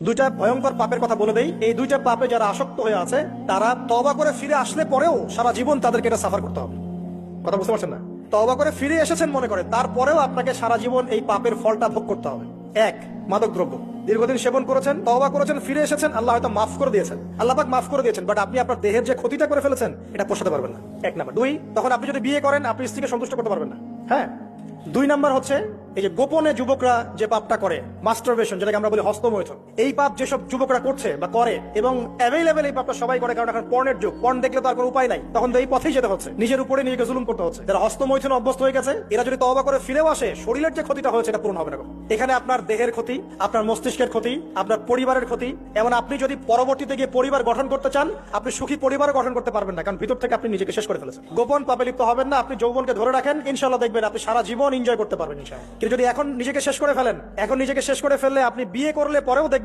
দুইটা ভয়ঙ্কর পাপের কথা বলে দেই। এই দুইটা পাপে যারা আসক্ত হয়ে আছে তারা তওবা করে ফিরে আসলে পরেও সারা জীবন তাদেরকে এটা সাফার করতে হবে। কথা বুঝতে পারছেন না? তওবা করে ফিরে এসেছেন মনে করে, তারপরেও আপনাকে সারা জীবন এই পাপের ফলটা ভোগ করতে হবে। এক, মাদক দ্রব্য দীর্ঘদিন সেবন করেছেন, তওবা করেছেন, ফিরে এসেছেন, আল্লাহ হয়তো মাফ করে দিয়েছেন, আল্লাহ পাক মাফ করে দিয়েছেন, বাট আপনি আপনার দেহের যে ক্ষতিটা করে ফেলেছেন এটা পোষাতে পারবেন না। এক নাম্বার। দুই, তখন আপনি যদি বিয়ে করেন আপনি স্ত্রীকে সন্তুষ্ট করতে পারবেন না। হ্যাঁ। দুই নাম্বার হচ্ছে এই যে গোপনে যুবকরা যে পাপটা করে, মাস্টারবেশন, যেটাকে আমরা বলি হস্তমৈথুন, এই পাপ যেসব যুবকরা করছে বা করে, এবং অ্যাভেলেবেল এই পাপটা সবাই করে, কারণ এখন পর্নের যুগ, পর্ন দেখলে তো আর কোনো উপায় নাই, তখন তো এই পথেই যেতে হচ্ছে, নিজের উপরে নিজেকে জুলুম করতে হচ্ছে। যারা হস্তমৈথুন অভ্যস্ত হয়ে গেছে এরা যদি তওবা করে ফিরেও আসে, শরীরের যে ক্ষতিটা হয়েছে এটা পূরণ হবে না কখনো। এখানে আপনার দেহের ক্ষতি, আপনার মস্তিষ্কের ক্ষতি, আপনার পরিবারের ক্ষতি, এমন আপনি যদি পরবর্তীতে গিয়ে পরিবার গঠন করতে চান আপনি সুখী পরিবার গঠন করতে পারবেন না, কারণ ভিতর থেকে আপনি নিজেকে শেষ করে ফেলেছেন। গোপন পাপে লিপ্ত হবেন না, আপনি যৌবনকে ধরে রাখেন, ইনশাআল্লাহ দেখবেন আপনি সারা জীবন এনজয় করতে পারবেন ইনশাআল্লাহ। কিন্তু যদি এখন নিজেকে শেষ করে ফেলেন, এখন নিজেকে শেষ করে ফেললে আপনি বিয়ে করলে পরেও দেখবেন